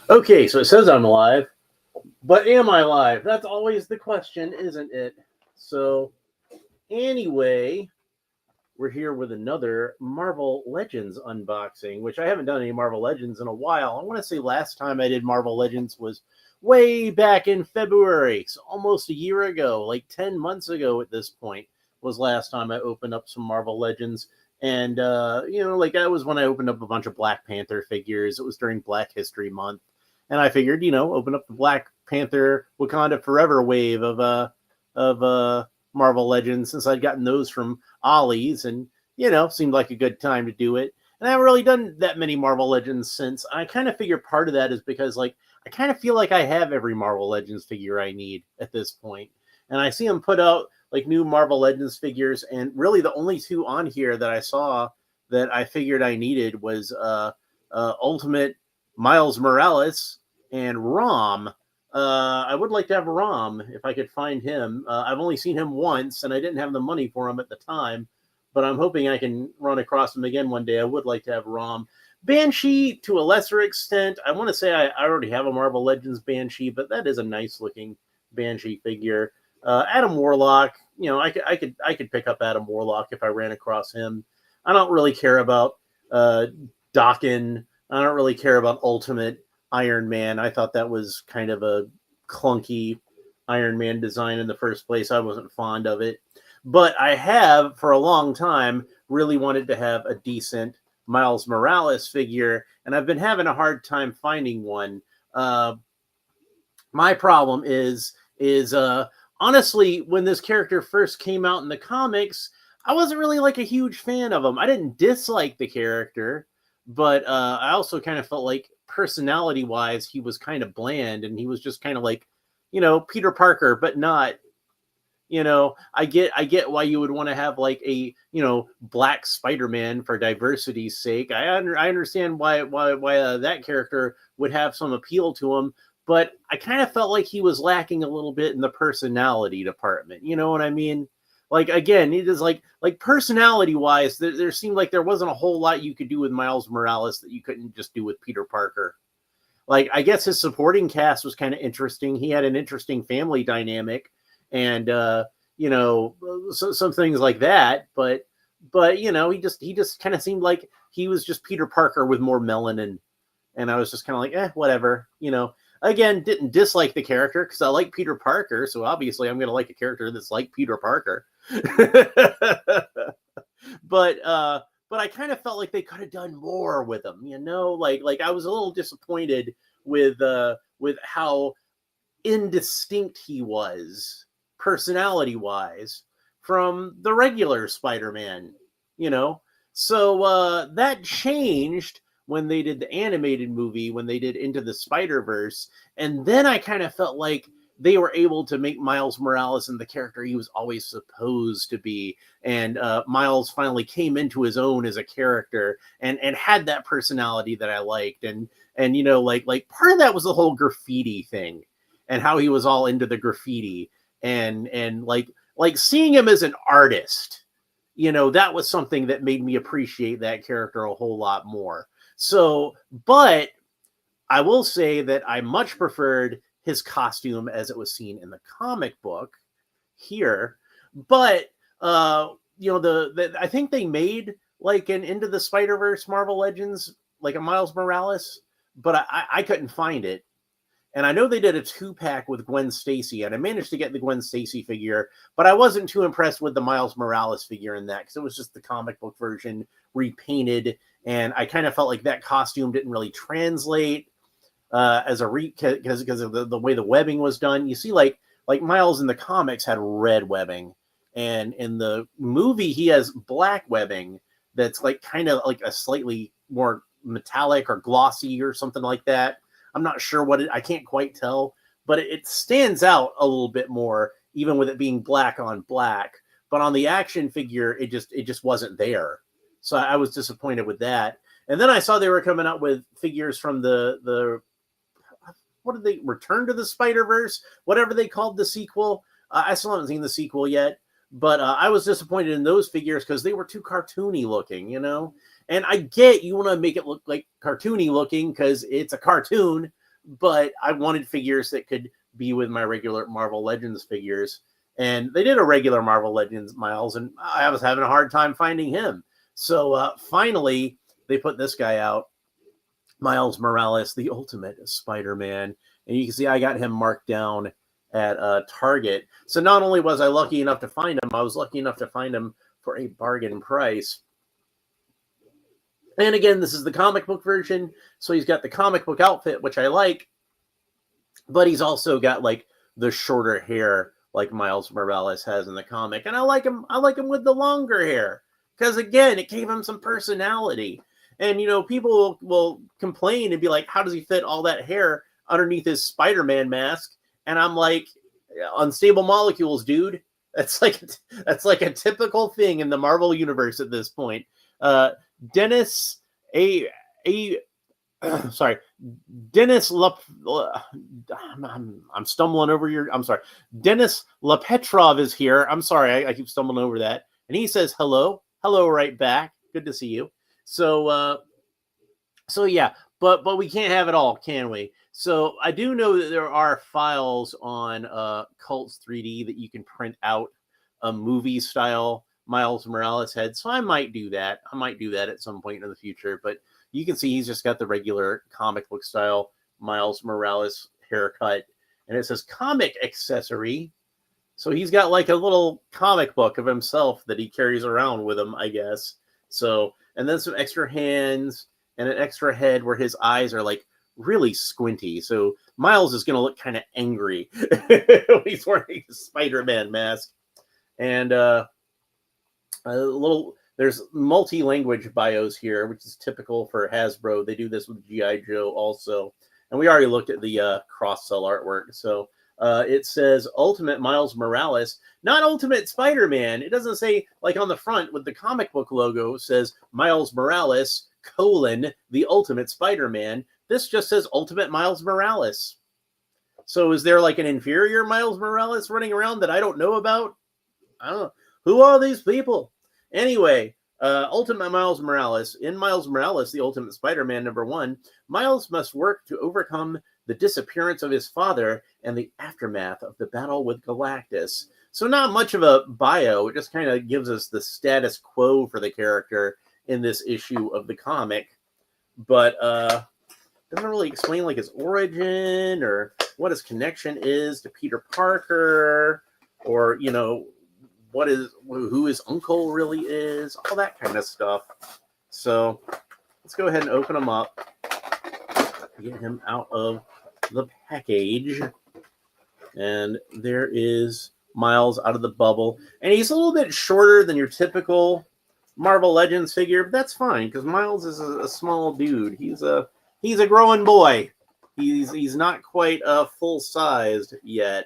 Okay, so it says I'm alive, but am I alive? That's always the question, isn't it? So, anyway, we're here with another Marvel Legends unboxing, which I haven't done any Marvel Legends in a while. I want to say last time I did Marvel Legends was way back in February, so almost a year ago, like 10 months ago at this point, was last time I opened up some Marvel Legends. And, like that was when I opened up a bunch of Black Panther figures. It was during Black History Month. And I figured, open up the Black Panther Wakanda Forever wave of Marvel Legends since I'd gotten those from Ollie's, and seemed like a good time to do it. And I haven't really done that many Marvel Legends since. I kind of figure part of that is because like I kind of feel like I have every Marvel Legends figure I need at this point. And I see them put out like new Marvel Legends figures, and really the only two on here that I saw that I figured I needed was Ultimate Miles Morales and Rom. I would like to have Rom if I could find him. I've only seen him once, and I didn't have the money for him at the time, but I'm hoping I can run across him again one day. I would like to have Rom. Banshee, to a lesser extent, I want to say I already have a Marvel Legends Banshee, but that is a nice looking Banshee figure. Adam Warlock, I could pick up Adam Warlock if I ran across him. I don't really care about Daken. I don't really care about Ultimate Iron Man. I thought that was kind of a clunky Iron Man design in the first place. I wasn't fond of it. But I have, for a long time, really wanted to have a decent Miles Morales figure, and I've been having a hard time finding one. My problem is honestly, when this character first came out in the comics, I wasn't really like a huge fan of him. I didn't dislike the character, but I also kind of felt like personality wise, he was kind of bland, and he was just kind of like, Peter Parker, but not. I get why you would want to have like a black Spider-Man for diversity's sake. I understand why that character would have some appeal to him, but I kind of felt like he was lacking a little bit in the personality department. You know what I mean? Like again, it is like personality wise, there seemed like there wasn't a whole lot you could do with Miles Morales that you couldn't just do with Peter Parker. Like I guess his supporting cast was kind of interesting. He had an interesting family dynamic, and some things like that. But he just kind of seemed like he was just Peter Parker with more melanin, and I was just kind of like, whatever. Again, didn't dislike the character because I like Peter Parker, so obviously I'm going to like a character that's like Peter Parker. But I kind of felt like they could have done more with him, like I was a little disappointed with how indistinct he was personality wise from the regular Spider-Man, you know. So that changed when they did the animated movie, when they did Into the Spider-Verse, and then I kind of felt like they were able to make Miles Morales and the character he was always supposed to be, and Miles finally came into his own as a character and had that personality that I liked, and like part of that was the whole graffiti thing and how he was all into the graffiti and like seeing him as an artist, that was something that made me appreciate that character a whole lot more. So, but I will say that I much preferred his costume as it was seen in the comic book here. But I think they made like an Into the Spider-Verse Marvel Legends, like a Miles Morales, but I couldn't find it. And I know they did a 2-pack with Gwen Stacy, and I managed to get the Gwen Stacy figure, but I wasn't too impressed with the Miles Morales figure in that because it was just the comic book version repainted, and I kind of felt like that costume didn't really translate as a because of the way the webbing was done. You see, like Miles in the comics had red webbing, and in the movie he has black webbing that's like kind of like a slightly more metallic or glossy or something like that. I'm not sure I can't quite tell, but it stands out a little bit more, even with it being black on black. But on the action figure, it just wasn't there. So I was disappointed with that. And then I saw they were coming out with figures from the what did they Return to the Spider-Verse, whatever they called the sequel. I still haven't seen the sequel yet, but I was disappointed in those figures because they were too cartoony looking. And I get you want to make it look like cartoony looking because it's a cartoon, but I wanted figures that could be with my regular Marvel Legends figures. And they did a regular Marvel Legends Miles, and I was having a hard time finding him. So finally, they put this guy out, Miles Morales, the Ultimate Spider-Man. And you can see I got him marked down at Target. So not only was I lucky enough to find him, I was lucky enough to find him for a bargain price. And again, this is the comic book version. So he's got the comic book outfit, which I like. But he's also got like the shorter hair like Miles Morales has in the comic. And I like him with the longer hair. Because again, it gave him some personality. And, you know, people will complain and be like, how does he fit all that hair underneath his Spider-Man mask? And I'm like, unstable molecules, dude. That's like a typical thing in the Marvel universe at this point. Dennis Dennis I'm stumbling over your. I'm sorry. Dennis Lepetrov is here. I'm sorry, I keep stumbling over that. And he says hello right back. Good to see you. So yeah, but we can't have it all, can we? So I do know that there are files on Cults 3D that you can print out a movie style Miles Morales head. So I might do that. I might do that at some point in the future. But you can see he's just got the regular comic book style Miles Morales haircut, and it says comic accessory. So he's got like a little comic book of himself that he carries around with him, I guess. So, and then some extra hands and an extra head where his eyes are like really squinty. So Miles is going to look kind of angry when he's wearing a Spider-Man mask. And there's multi-language bios here, which is typical for Hasbro. They do this with G.I. Joe also. And we already looked at the cross-sell artwork. So it says Ultimate Miles Morales, not Ultimate Spider-Man. It doesn't say, like on the front with the comic book logo, says Miles Morales, the Ultimate Spider-Man. This just says Ultimate Miles Morales. So is there like an inferior Miles Morales running around that I don't know about? I don't know. Who are these people? Anyway, Ultimate Miles Morales. In Miles Morales, the Ultimate Spider-Man #1, Miles must work to overcome the disappearance of his father and the aftermath of the battle with Galactus. So not much of a bio. It just kind of gives us the status quo for the character in this issue of the comic. But doesn't really explain like his origin or what his connection is to Peter Parker, or, you know, who his uncle really is, all that kind of stuff. So let's go ahead and open him up, get him out of the package. And there is Miles out of the bubble. And he's a little bit shorter than your typical Marvel Legends figure, but that's fine because Miles is a small dude. He's a growing boy. He's not quite full-sized yet.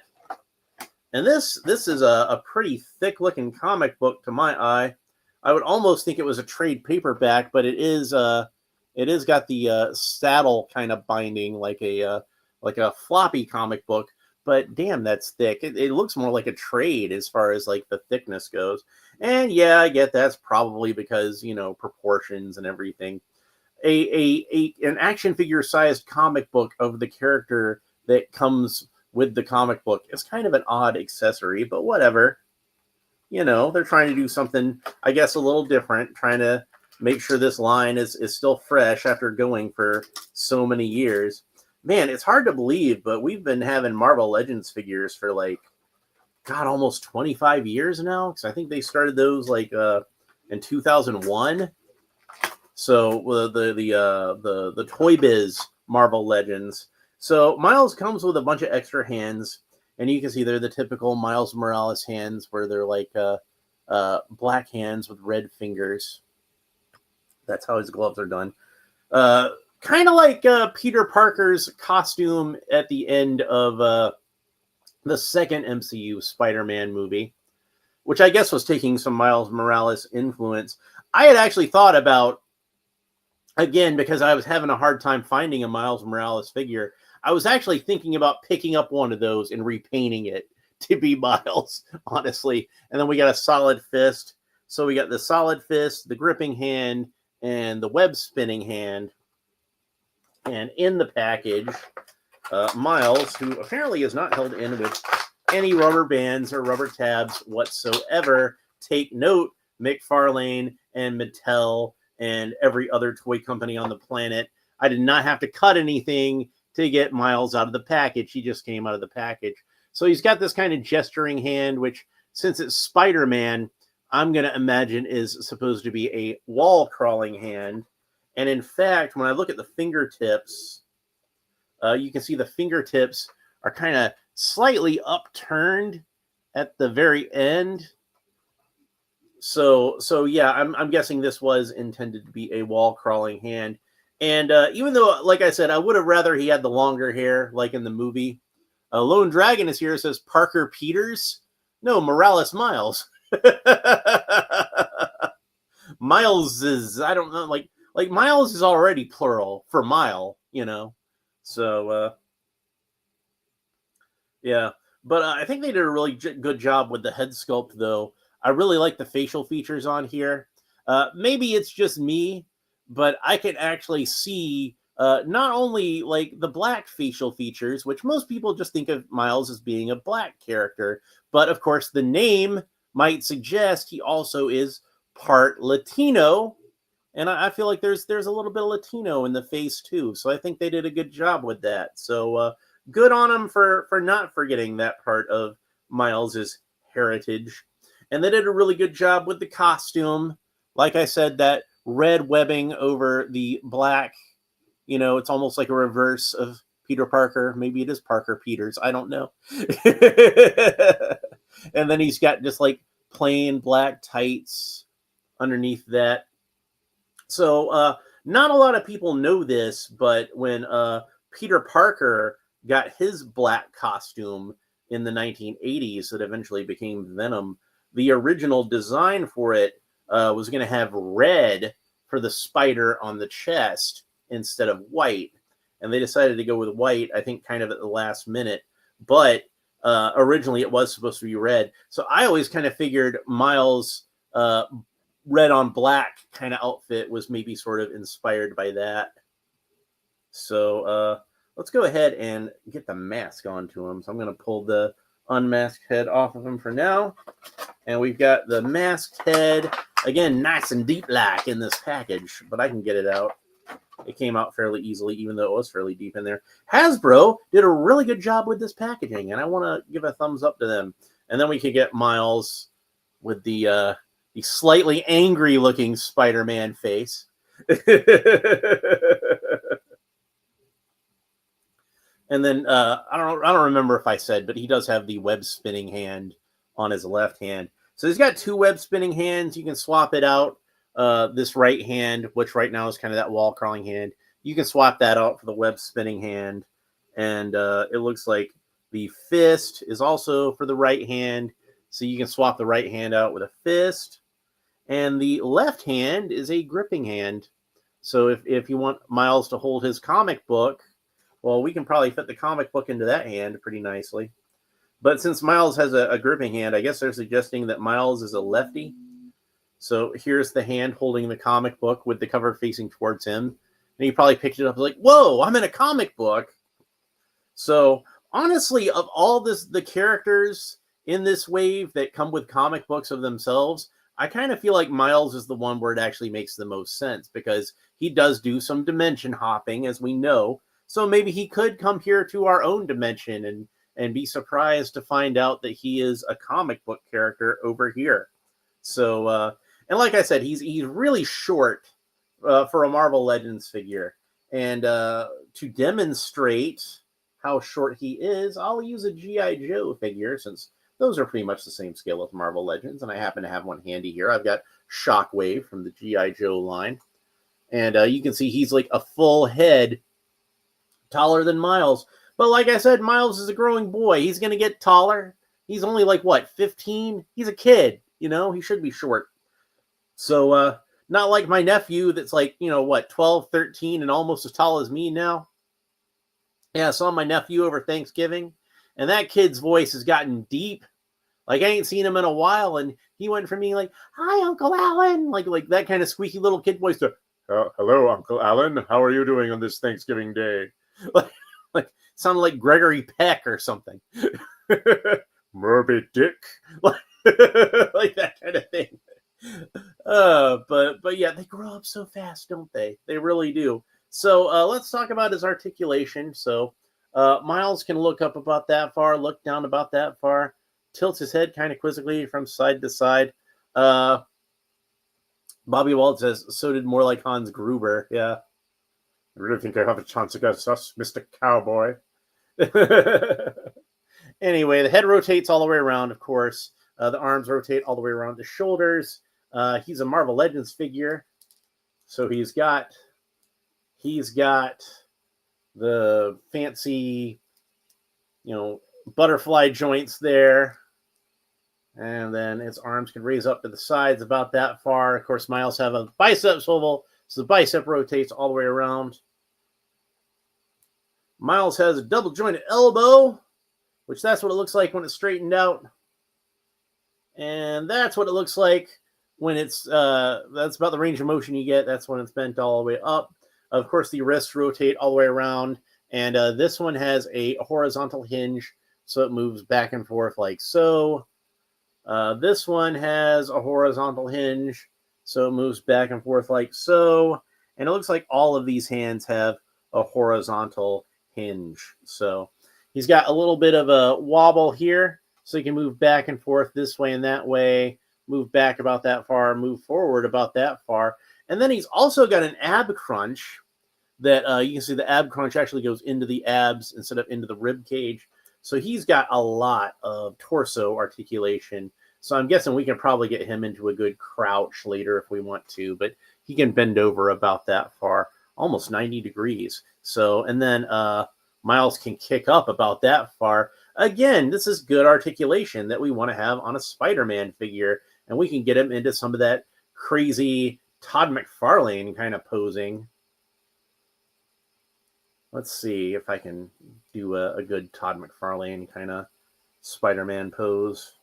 And this is a pretty thick-looking comic book to my eye. I would almost think it was a trade paperback, but it is got the saddle kind of binding like a floppy comic book. But damn, that's thick. It looks more like a trade as far as like the thickness goes. And yeah, I get that's probably because, you know, proportions and everything. An action figure sized comic book of the character that comes with the comic book is kind of an odd accessory, but whatever. You know, they're trying to do something, I guess, a little different, trying to make sure this line is still fresh after going for so many years. Man, it's hard to believe, but we've been having Marvel Legends figures for like, God, almost 25 years now. Because I think they started those like in 2001. So the Toy Biz Marvel Legends. So Miles comes with a bunch of extra hands, and you can see they're the typical Miles Morales hands, where they're like black hands with red fingers. That's how his gloves are done. Kind of like Peter Parker's costume at the end of the second MCU Spider-Man movie, which I guess was taking some Miles Morales influence. I had actually thought about, again, because I was having a hard time finding a Miles Morales figure, I was actually thinking about picking up one of those and repainting it to be Miles, honestly. And then we got a solid fist. So we got the solid fist, the gripping hand, and the web spinning hand. And in the package, Miles, who apparently is not held in with any rubber bands or rubber tabs whatsoever. Take note, McFarlane and Mattel and every other toy company on the planet. I did not have to cut anything to get Miles out of the package. He just came out of the package. So he's got this kind of gesturing hand, which, since it's Spider-Man, I'm going to imagine is supposed to be a wall-crawling hand. And in fact, when I look at the fingertips, you can see the fingertips are kind of slightly upturned at the very end. So yeah, I'm guessing this was intended to be a wall-crawling hand. And even though, like I said, I would have rather he had the longer hair, like in the movie. Lone Dragon is here. It says Parker Peters. No, Morales Miles. Miles is, I don't know, like Miles is already plural for mile, you know. So yeah, but I think they did a really good job with the head sculpt, though. I really like the facial features on here. Maybe it's just me, but I can actually see not only like the black facial features, which most people just think of Miles as being a black character, but of course the name might suggest he also is part Latino, and I feel like there's a little bit of Latino in the face too. So I think they did a good job with that. So good on them for not forgetting that part of Miles's heritage. And they did a really good job with the costume. Like I said, that red webbing over the black, you know, it's almost like a reverse of Peter Parker. Maybe it is Parker Peters. I don't know. And then he's got just like plain black tights underneath that. So not a lot of people know this, but when Peter Parker got his black costume in the 1980s that eventually became Venom, the original design for it was going to have red for the spider on the chest instead of white. And they decided to go with white, I think, kind of at the last minute. But originally it was supposed to be red. So I always kind of figured Miles' red on black kind of outfit was maybe sort of inspired by that. So let's go ahead and get the mask onto him. So I'm going to pull the unmasked head off of him for now. And we've got the masked head, again, nice and deep like in this package, but I can get it out. It came out fairly easily, even though it was fairly deep in there. Hasbro did a really good job with this packaging, and I want to give a thumbs up to them. And then we could get Miles with the slightly angry-looking Spider-Man face. And then I don't remember if I said, but he does have the web spinning hand on his left hand. So he's got two web spinning hands. You can swap it out. This right hand, which right now is kind of that wall crawling hand, you can swap that out for the web spinning hand. And it looks like the fist is also for the right hand. So you can swap the right hand out with a fist. And the left hand is a gripping hand. So if you want Miles to hold his comic book, well, we can probably fit the comic book into that hand pretty nicely. But since Miles has a gripping hand, I guess they're suggesting that Miles is a lefty. So here's the hand holding the comic book with the cover facing towards him. And he probably picked it up like, whoa, I'm in a comic book. So honestly, of all the characters in this wave that come with comic books of themselves, I kind of feel like Miles is the one where it actually makes the most sense, because he does do some dimension hopping, as we know. So maybe he could come here to our own dimension and be surprised to find out that he is a comic book character over here. So, and like I said, he's really short for a Marvel Legends figure. And to demonstrate how short he is, I'll use a G.I. Joe figure, since those are pretty much the same scale as Marvel Legends. And I happen to have one handy here. I've got Shockwave from the G.I. Joe line. And you can see he's like a full head taller than Miles. But like I said, Miles is a growing boy. He's going to get taller. He's only like, what, 15? He's a kid, you know? He should be short. So, not like my nephew that's like, you know, what, 12, 13, and almost as tall as me now. Yeah, I saw my nephew over Thanksgiving, and that kid's voice has gotten deep. Like, I ain't seen him in a while, and he went from being like, hi, Uncle Alan, like that kind of squeaky little kid voice to, hello, Uncle Alan. How are you doing on this Thanksgiving day? Like sounded like Gregory Peck or something. Moby Dick, like, like that kind of thing. But yeah, they grow up so fast, don't they? They really do. So let's talk about his articulation. So Miles can look up about that far, look down about that far, tilts his head kind of quizzically from side to side. Bobby Wald says, so did more like Hans Gruber. Yeah. I really think I have a chance against us, Mr. Cowboy. Anyway, the head rotates all the way around, of course. The arms rotate all the way around the shoulders. He's a Marvel Legends figure. So he's got the fancy, butterfly joints there. And then its arms can raise up to the sides about that far. Of course, Miles have a bicep swivel, so the bicep rotates all the way around. Miles has a double jointed elbow, which that's what it looks like when it's straightened out. And that's what it looks like when it's, that's about the range of motion you get. That's when it's bent all the way up. Of course, the wrists rotate all the way around. And this one has a horizontal hinge, so it moves back and forth like so. This one has a horizontal hinge, so it moves back and forth like so. And it looks like all of these hands have a horizontal hinge. So he's got a little bit of a wobble here, so he can move back and forth this way and that way, move back about that far, move forward about that far. And then he's also got an ab crunch that you can see the ab crunch actually goes into the abs instead of into the rib cage. So he's got a lot of torso articulation. So I'm guessing we can probably get him into a good crouch later if we want to, but he can bend over about that far, almost 90 degrees. So, and then Miles can kick up about that far. Again, this is good articulation that we want to have on a Spider-Man figure, and we can get him into some of that crazy Todd McFarlane kind of posing. Let's see if I can do a good Todd McFarlane kind of Spider-Man pose.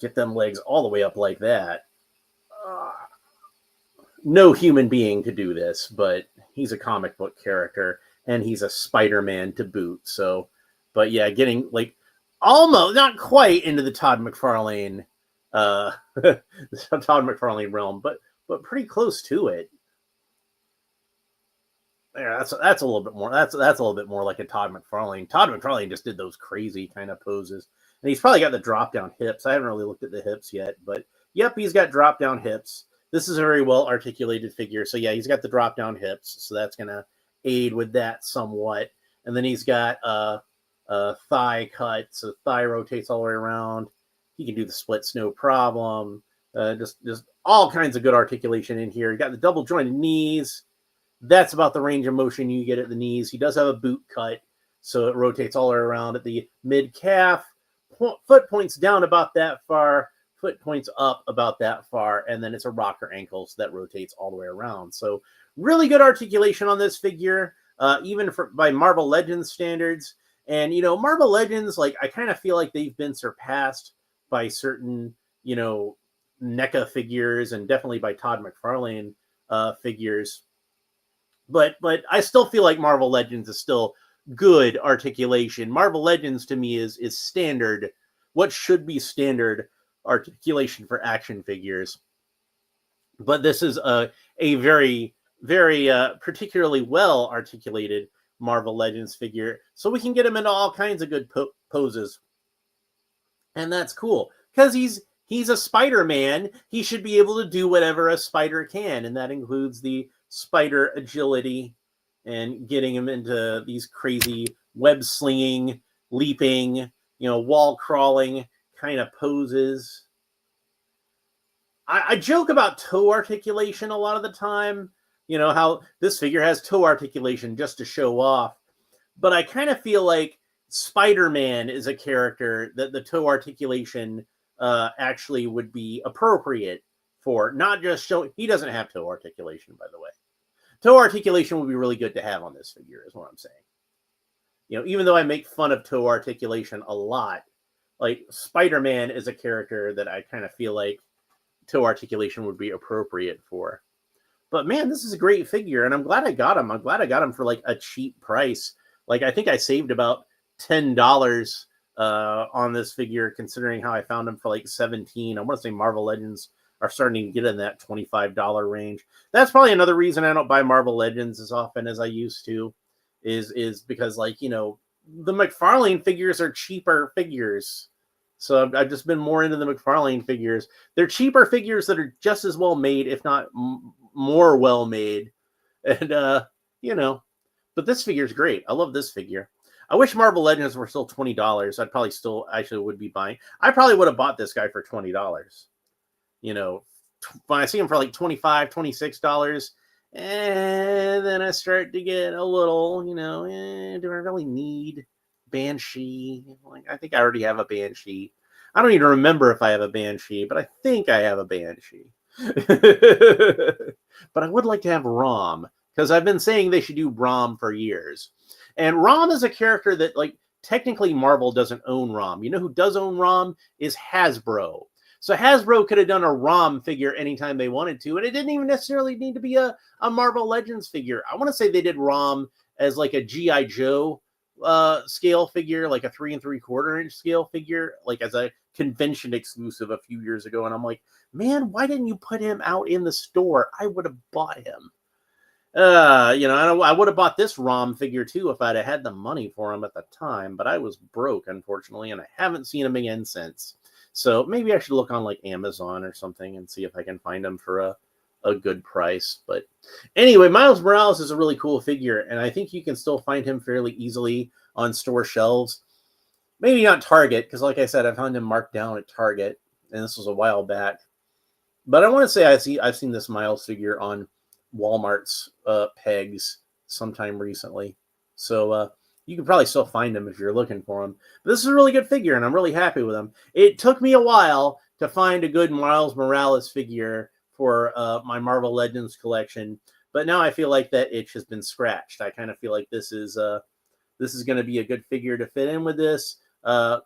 Get them legs all the way up like that. No human being could do this, but he's a comic book character, and he's a Spider-Man to boot. So, but yeah, getting like almost, not quite into the Todd McFarlane, Todd McFarlane realm, but pretty close to it. Yeah, that's a little bit more. That's a little bit more like a Todd McFarlane. Todd McFarlane just did those crazy kind of poses, and he's probably got the drop down hips. I haven't really looked at the hips yet, but yep, he's got drop down hips. This is a very well articulated figure, so yeah, he's got the drop down hips, so that's gonna aid with that somewhat. And then he's got a thigh cut, so thigh rotates all the way around. He can do the splits no problem. Just all kinds of good articulation in here. You got the double jointed knees. That's about the range of motion you get at the knees. He does have a boot cut, so it rotates all around at the mid-calf. Foot points down about that far. Foot points up about that far. And then it's a rocker ankle, so that rotates all the way around. So really good articulation on this figure, even by Marvel Legends standards. And, Marvel Legends, like, I kind of feel like they've been surpassed by certain, NECA figures and definitely by Todd McFarlane figures. But I still feel like Marvel Legends is still good articulation. Marvel Legends to me is standard, what should be standard articulation for action figures. But this is a very, very particularly well articulated Marvel Legends figure. So we can get him into all kinds of good poses. And that's cool. Because he's a Spider-Man. He should be able to do whatever a spider can. And that includes the spider agility and getting him into these crazy web slinging, leaping, wall crawling kind of poses. I joke about toe articulation a lot of the time, how this figure has toe articulation just to show off. But I kind of feel like Spider-Man is a character that the toe articulation actually would be appropriate for, not just showing. He doesn't have toe articulation, by the way. Toe articulation would be really good to have on this figure, is what I'm saying. Even though I make fun of toe articulation a lot, like Spider-Man is a character that I kind of feel like toe articulation would be appropriate for. But man, this is a great figure, and I'm glad I got him. I'm glad I got him for like a cheap price. Like I think I saved about $10 on this figure, considering how I found him for like 17. I want to say Marvel Legends are starting to get in that $25 range. That's probably another reason I don't buy Marvel Legends as often as I used to, is because like the McFarlane figures are cheaper figures. So I've just been more into the McFarlane figures. They're cheaper figures that are just as well made, if not more well made. And but this figure is great. I love this figure. I wish Marvel Legends were still $20. I'd probably still actually would be buying. I probably would have bought this guy for $20. When I see him for like $25, $26, and then I start to get a little, do I really need Banshee? Like, I think I already have a Banshee. I don't even remember if I have a Banshee, but I think I have a Banshee. But I would like to have Rom, because I've been saying they should do Rom for years. And Rom is a character that, like, technically Marvel doesn't own Rom. You know who does own Rom is Hasbro. So Hasbro could have done a Rom figure anytime they wanted to, and it didn't even necessarily need to be a Marvel Legends figure. I want to say they did Rom as like a G.I. Joe scale figure, like a 3 3/4 inch scale figure, like as a convention exclusive a few years ago. And I'm like, man, why didn't you put him out in the store? I would have bought him. I would have bought this Rom figure too if I'd have had the money for him at the time, but I was broke, unfortunately, and I haven't seen him again since. So maybe I should look on like Amazon or something and see if I can find him for a good price. But anyway, Miles Morales is a really cool figure, and I think you can still find him fairly easily on store shelves. Maybe not Target, because like I said, I found him marked down at Target, and this was a while back. But I want to say I've seen this Miles figure on Walmart's pegs sometime recently. So you can probably still find him if you're looking for him. But this is a really good figure, and I'm really happy with him. It took me a while to find a good Miles Morales figure for my Marvel Legends collection, but now I feel like that itch has been scratched. I kind of feel like this is going to be a good figure to fit in with this. My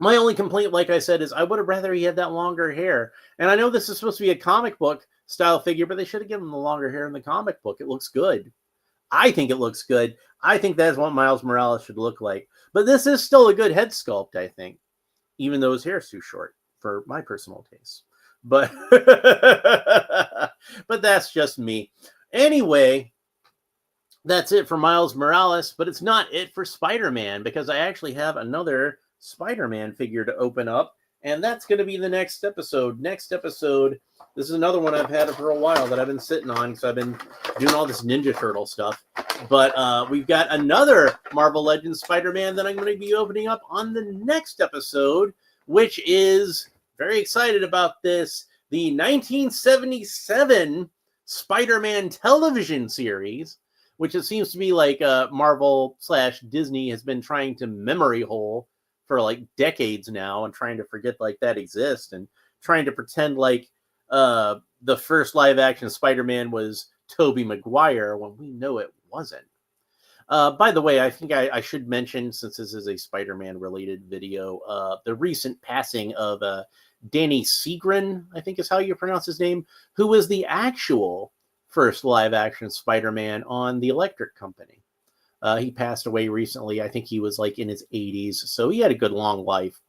only complaint, like I said, is I would have rather he had that longer hair. And I know this is supposed to be a comic book style figure, but they should have given him the longer hair in the comic book. It looks good. I think it looks good. I think that's what Miles Morales should look like. But this is still a good head sculpt, I think, even though his hair's too short for my personal taste. But but that's just me. Anyway, that's it for Miles Morales, but it's not it for Spider-Man, because I actually have another Spider-Man figure to open up, and that's going to be the next episode. This is another one I've had for a while that I've been sitting on, because I've been doing all this Ninja Turtle stuff. But we've got another Marvel Legends Spider-Man that I'm going to be opening up on the next episode, which is, very excited about this, the 1977 Spider-Man television series, which it seems to be like Marvel/Disney has been trying to memory hole for like decades now, and trying to forget like that exists, and trying to pretend like the first live action Spider-Man was Tobey Maguire when we know it wasn't. By the way, I think I should mention, since this is a Spider-Man related video, the recent passing of Danny Seagren, I think is how you pronounce his name, who was the actual first live action Spider-Man on the Electric Company. He passed away recently. I think he was like in his 80s, so he had a good long life.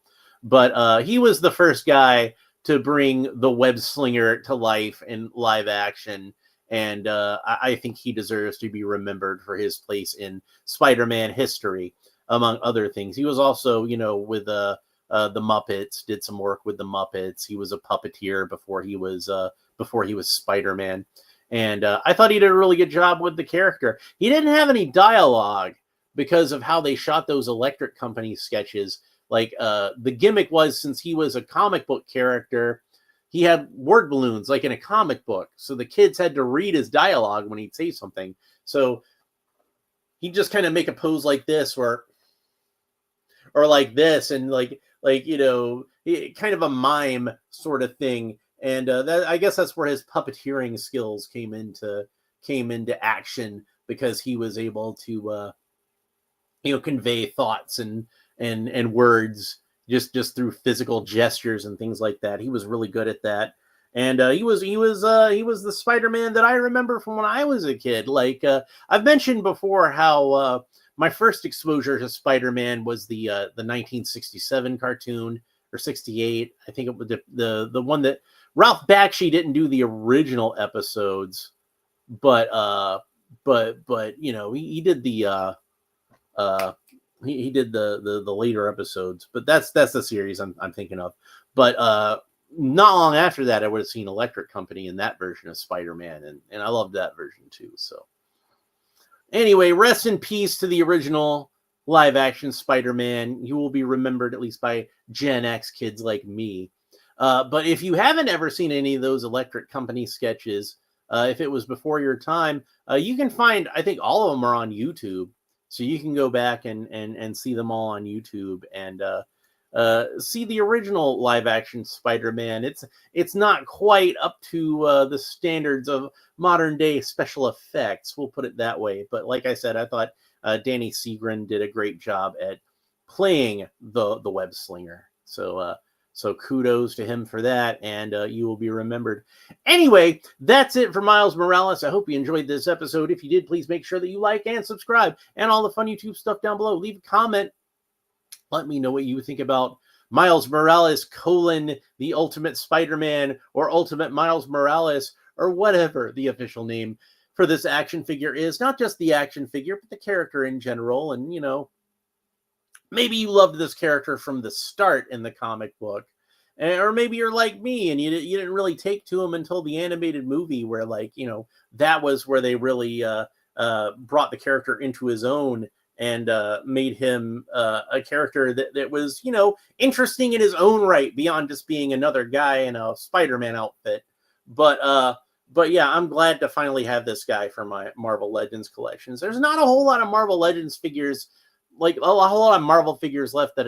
But he was the first guy to bring the web slinger to life in live action. And I think he deserves to be remembered for his place in Spider-Man history, among other things. He was also, with the Muppets, did some work with the Muppets. He was a puppeteer before he was Spider-Man. And I thought he did a really good job with the character. He didn't have any dialogue because of how they shot those Electric Company sketches. Like the gimmick was, since he was a comic book character, he had word balloons like in a comic book. So the kids had to read his dialogue when he'd say something. So he'd just kind of make a pose like this or like this, and like kind of a mime sort of thing. And I guess that's where his puppeteering skills came into action, because he was able to convey thoughts and words just through physical gestures and things like that. He was really good at that. And he was the Spider-Man that I remember from when I was a kid. Like I've mentioned before, how my first exposure to Spider-Man was the 1967 cartoon, or 68. I think it was the one that Ralph Bakshi didn't do the original episodes, but you know, he did the uh he did the later episodes. But that's the series I'm thinking of. But not long after that, I would have seen Electric Company in that version of Spider-Man, and I loved that version too. So anyway, rest in peace to the original live action Spider-Man. You will be remembered, at least by Gen X kids like me. But if you haven't ever seen any of those Electric Company sketches, if it was before your time, you can find, I think all of them are on YouTube. So you can go back and see them all on YouTube, and see the original live action Spider-Man. It's not quite up to the standards of modern day special effects, we'll put it that way. But like I said, I thought Danny Seagren did a great job at playing the web slinger. So kudos to him for that, and you will be remembered. Anyway, that's it for Miles Morales. I hope you enjoyed this episode. If you did, please make sure that you like and subscribe, and all the fun YouTube stuff down below. Leave a comment. Let me know what you think about Miles Morales, the Ultimate Spider-Man, or Ultimate Miles Morales, or whatever the official name for this action figure is. Not just the action figure, but the character in general. And, you know, maybe you loved this character from the start in the comic book. Or maybe you're like me and you didn't really take to him until the animated movie, where, like, you know, that was where they really brought the character into his own, and made him a character that was, you know, interesting in his own right, beyond just being another guy in a Spider-Man outfit. But yeah, I'm glad to finally have this guy for my Marvel Legends collections. There's not a whole lot of Marvel Legends figures, like a whole lot of Marvel figures left,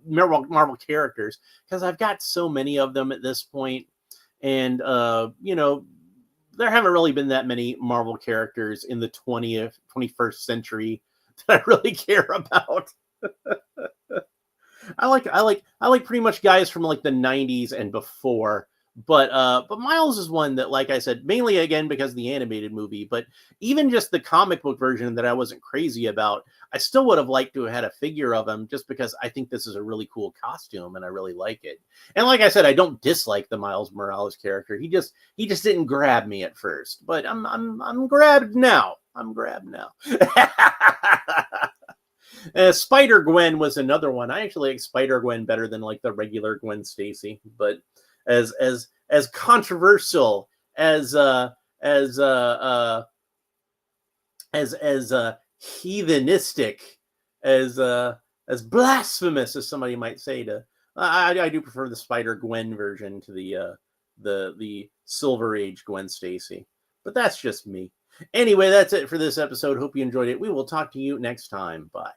Marvel characters, because I've got so many of them at this point. And you know, there haven't really been that many Marvel characters in the 21st century that I really care about. I like pretty much guys from like the 90s and before. But Miles is one that, like I said, mainly again because of the animated movie, but even just the comic book version that I wasn't crazy about, I still would have liked to have had a figure of him, just because I think this is a really cool costume and I really like it. And like I said, I don't dislike the Miles Morales character. He just didn't grab me at first, but I'm grabbed now. I'm grabbed now. Spider-Gwen was another one. I actually like Spider-Gwen better than like the regular Gwen Stacy, but as controversial as heathenistic, as blasphemous as somebody might say, to I do prefer the Spider-Gwen version to the Silver Age Gwen Stacy. But that's just me. Anyway, that's it for this episode. Hope you enjoyed it. We will talk to you next time. Bye.